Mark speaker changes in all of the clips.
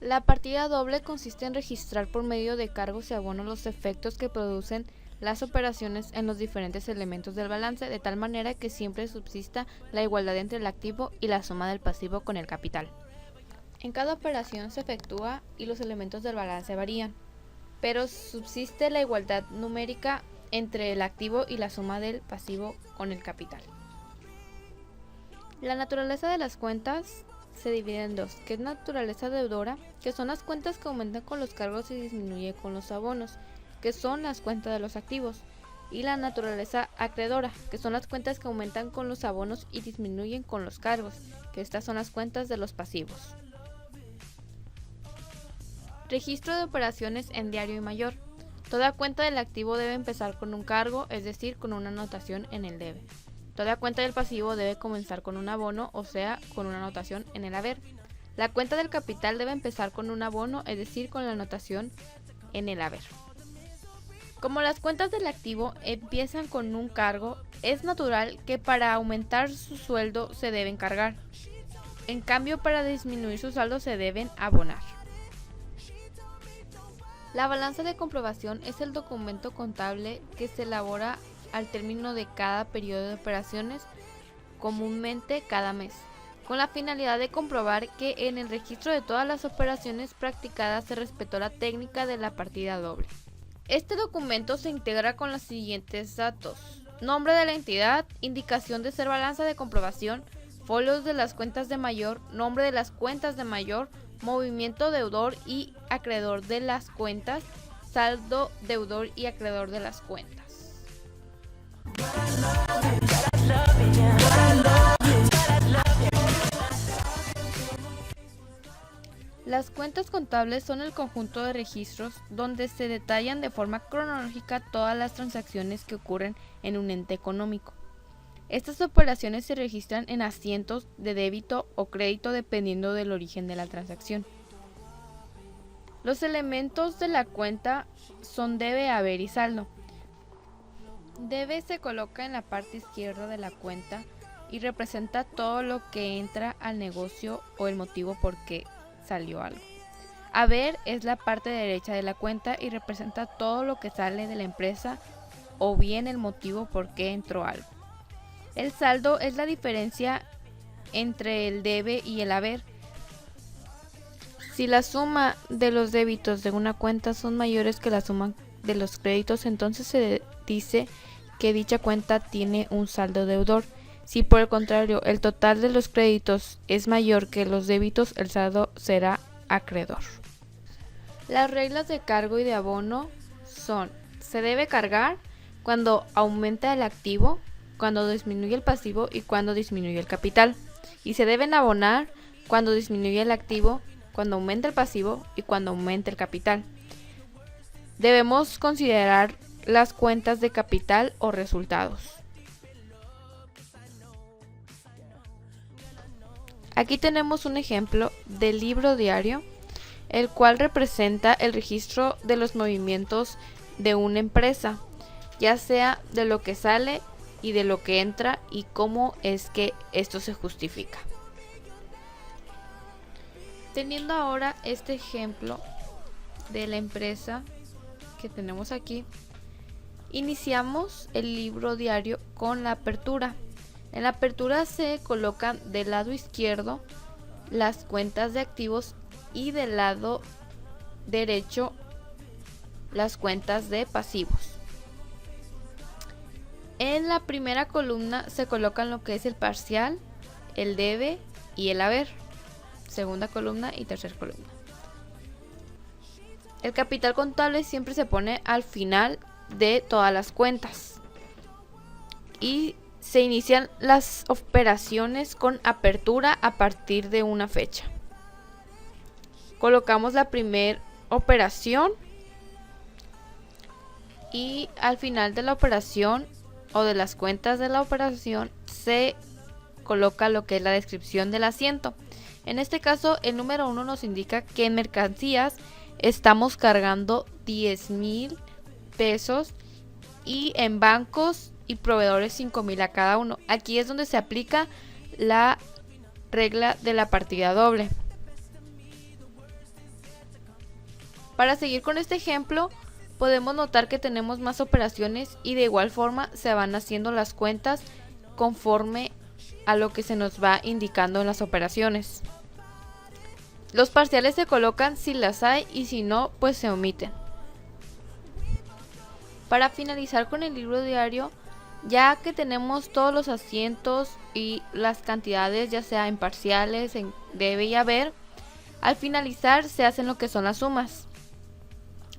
Speaker 1: La partida doble consiste en registrar por medio de cargos y abonos los efectos que producen las operaciones en los diferentes elementos del balance, de tal manera que siempre subsista la igualdad entre el activo y la suma del pasivo con el capital. En cada operación se efectúa y los elementos del balance varían, pero subsiste la igualdad numérica entre el activo y la suma del pasivo con el capital. La naturaleza de las cuentas se divide en dos, que es naturaleza deudora, que son las cuentas que aumentan con los cargos y disminuyen con los abonos, que son las cuentas de los activos, y la naturaleza acreedora, que son las cuentas que aumentan con los abonos y disminuyen con los cargos, que estas son las cuentas de los pasivos. Registro de operaciones en diario y mayor. Toda cuenta del activo debe empezar con un cargo, es decir, con una anotación en el debe. Toda cuenta del pasivo debe comenzar con un abono, o sea, con una anotación en el haber. La cuenta del capital debe empezar con un abono, es decir, con la anotación en el haber. Como las cuentas del activo empiezan con un cargo, es natural que para aumentar su sueldo se deben cargar. En cambio, para disminuir su saldo se deben abonar. La balanza de comprobación es el documento contable que se elabora al término de cada periodo de operaciones, comúnmente cada mes, con la finalidad de comprobar que en el registro de todas las operaciones practicadas se respetó la técnica de la partida doble. Este documento se integra con los siguientes datos: nombre de la entidad, indicación de ser balanza de comprobación, folios de las cuentas de mayor, nombre de las cuentas de mayor, movimiento deudor y acreedor de las cuentas, saldo deudor y acreedor de las cuentas. Las cuentas contables son el conjunto de registros donde se detallan de forma cronológica todas las transacciones que ocurren en un ente económico. Estas operaciones se registran en asientos de débito o crédito dependiendo del origen de la transacción. Los elementos de la cuenta son debe, haber y saldo. Debe se coloca en la parte izquierda de la cuenta y representa todo lo que entra al negocio o el motivo por qué salió algo. Haber es la parte derecha de la cuenta y representa todo lo que sale de la empresa o bien el motivo por qué entró algo. El saldo es la diferencia entre el debe y el haber. Si la suma de los débitos de una cuenta son mayores que la suma de los créditos, entonces se dice que dicha cuenta tiene un saldo deudor. Si por el contrario el total de los créditos es mayor que los débitos, el saldo será acreedor. Las reglas de cargo y de abono son: se debe cargar cuando aumenta el activo, cuando disminuye el pasivo y cuando disminuye el capital. Y se deben abonar cuando disminuye el activo, cuando aumenta el pasivo y cuando aumenta el capital. Debemos considerar las cuentas de capital o resultados. Aquí tenemos un ejemplo del libro diario, el cual representa el registro de los movimientos de una empresa, ya sea de lo que sale y de lo que entra y cómo es que esto se justifica. Teniendo ahora este ejemplo de la empresa que tenemos aquí, iniciamos el libro diario con la apertura. En la apertura se colocan del lado izquierdo las cuentas de activos y del lado derecho las cuentas de pasivos. En la primera columna se colocan lo que es el parcial, el debe y el haber. Segunda columna y tercera columna. El capital contable siempre se pone al final de todas las cuentas. Y se inician las operaciones con apertura a partir de una fecha. Colocamos la primera operación y al final de la operación o de las cuentas de la operación se coloca lo que es la descripción del asiento. En este caso, el número 1 nos indica que en mercancías estamos cargando 10,000 pesos y en bancos y proveedores 5,000 a cada uno. Aquí es donde se aplica la regla de la partida doble. Para seguir con este ejemplo, podemos notar que tenemos más operaciones y de igual forma se van haciendo las cuentas conforme a lo que se nos va indicando en las operaciones. Los parciales se colocan si las hay y si no, pues se omiten. Para finalizar con el libro diario, ya que tenemos todos los asientos y las cantidades, ya sea en parciales, en debe y haber, al finalizar se hacen lo que son las sumas.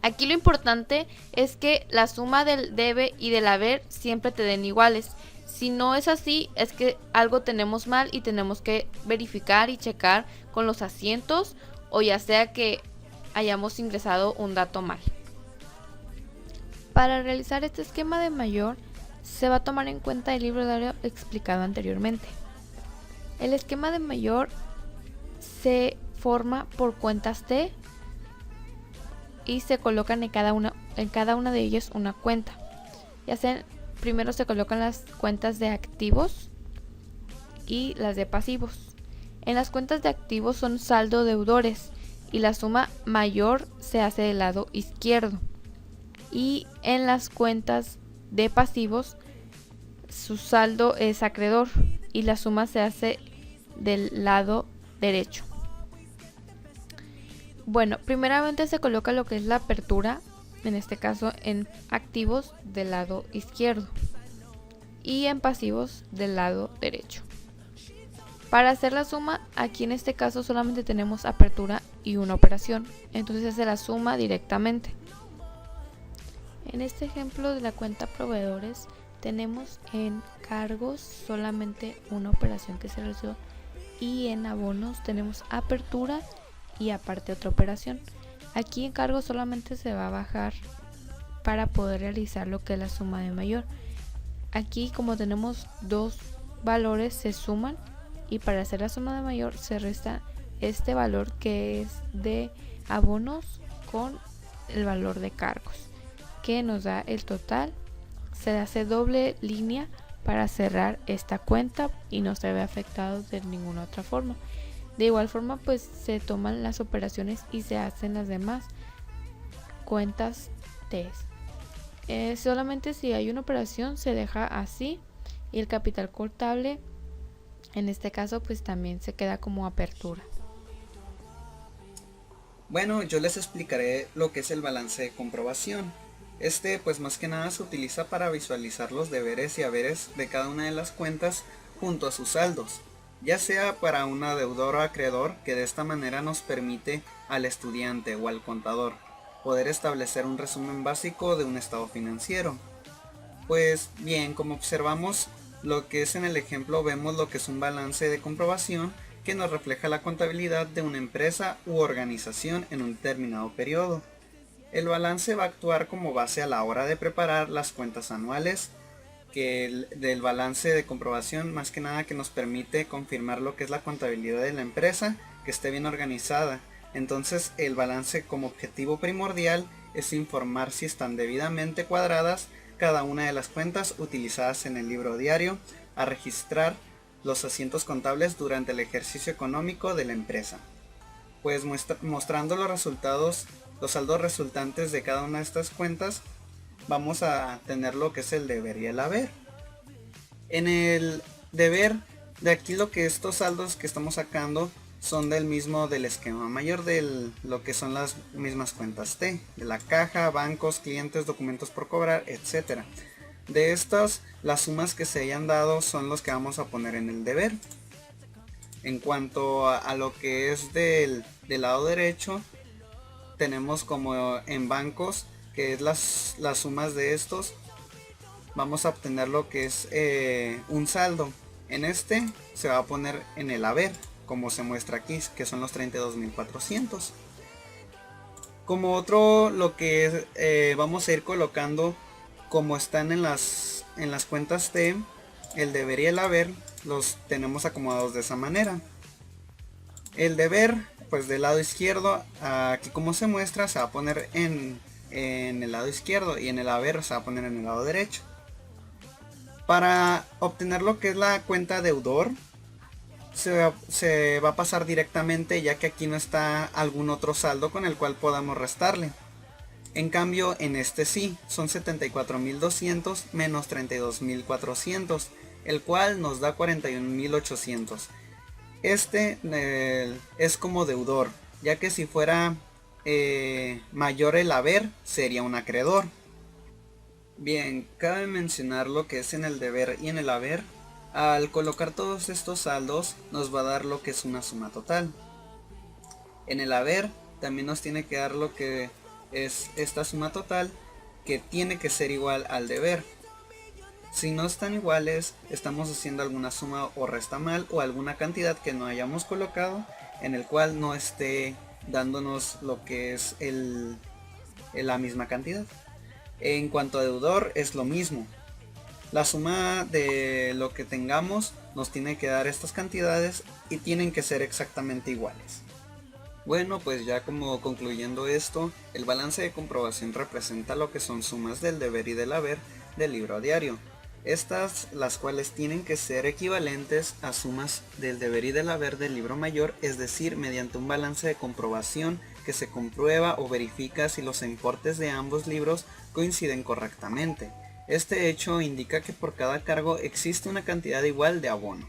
Speaker 1: Aquí lo importante es que la suma del debe y del haber siempre te den iguales. Si no es así, es que algo tenemos mal y tenemos que verificar y checar con los asientos, o ya sea que hayamos ingresado un dato mal. Para realizar este esquema de mayor, se va a tomar en cuenta el libro diario explicado anteriormente. El esquema de mayor se forma por cuentas T y se colocan en cada una de ellas una cuenta. Ya sea, primero se colocan las cuentas de activos y las de pasivos. En las cuentas de activos son saldo deudores y la suma mayor se hace del lado izquierdo. Y en las cuentas de pasivos su saldo es acreedor y la suma se hace del lado derecho. Bueno, primeramente se coloca lo que es la apertura, en este caso en activos del lado izquierdo y en pasivos del lado derecho. Para hacer la suma, aquí en este caso solamente tenemos apertura y una operación, entonces se hace la suma directamente. En este ejemplo de la cuenta proveedores tenemos en cargos solamente una operación que se realizó y en abonos tenemos apertura y aparte otra operación. Aquí en cargos solamente se va a bajar para poder realizar lo que es la suma de mayor. Aquí como tenemos dos valores se suman y para hacer la suma de mayor se resta este valor que es de abonos con el valor de cargos, que nos da el total. Se hace doble línea para cerrar esta cuenta y no se ve afectado de ninguna otra forma. De igual forma, pues se toman las operaciones y se hacen las demás cuentas T. Solamente si hay una operación se deja así y el capital contable en este caso pues también se queda como apertura.
Speaker 2: Bueno, yo les explicaré lo que es el balance de comprobación. Pues más que nada se utiliza para visualizar los deberes y haberes de cada una de las cuentas junto a sus saldos, ya sea para un deudor o acreedor, que de esta manera nos permite al estudiante o al contador poder establecer un resumen básico de un estado financiero. Pues bien, como observamos lo que es en el ejemplo, vemos lo que es un balance de comprobación que nos refleja la contabilidad de una empresa u organización en un determinado periodo. El balance va a actuar como base a la hora de preparar las cuentas anuales, que del balance de comprobación más que nada que nos permite confirmar lo que es la contabilidad de la empresa, que esté bien organizada. Entonces el balance como objetivo primordial es informar si están debidamente cuadradas cada una de las cuentas utilizadas en el libro diario, a registrar los asientos contables durante el ejercicio económico de la empresa. Pues mostrando los resultados, los saldos resultantes de cada una de estas cuentas, vamos a tener lo que es el deber y el haber. En el deber, de aquí lo que estos saldos que estamos sacando son del esquema mayor de lo que son las mismas cuentas T, de la caja, bancos, clientes, documentos por cobrar, etc. De estas, las sumas que se hayan dado son los que vamos a poner en el deber. En cuanto a lo que es del lado derecho, tenemos como en bancos, que es las sumas de estos, vamos a obtener lo que es un saldo. En este se va a poner en el haber, como se muestra aquí, que son los 32.400. Como otro, lo que vamos a ir colocando como están en las cuentas T, el deber y el haber, los tenemos acomodados de esa manera. El deber, pues del lado izquierdo, aquí como se muestra, se va a poner en el lado izquierdo, y en el haber se va a poner en el lado derecho. Para obtener lo que es la cuenta deudor, se va a pasar directamente, ya que aquí no está algún otro saldo con el cual podamos restarle. En cambio en este sí, son 74.200 menos 32.400, el cual nos da 41.800. Este es como deudor, ya que si fuera mayor el haber, sería un acreedor. Bien, cabe mencionar lo que es en el deber y en el haber. Al colocar todos estos saldos nos va a dar lo que es una suma total. En el haber también nos tiene que dar lo que es esta suma total, que tiene que ser igual al deber. Si no están iguales, estamos haciendo alguna suma o resta mal, o alguna cantidad que no hayamos colocado en el cual no esté dándonos lo que es la misma cantidad. En cuanto a deudor es lo mismo. La suma de lo que tengamos nos tiene que dar estas cantidades y tienen que ser exactamente iguales. Bueno, pues ya como concluyendo esto, el balance de comprobación representa lo que son sumas del deber y del haber del libro a diario. Estas, las cuales tienen que ser equivalentes a sumas del deber y del haber del libro mayor, es decir, mediante un balance de comprobación que se comprueba o verifica si los importes de ambos libros coinciden correctamente. Este hecho indica que por cada cargo existe una cantidad igual de abono.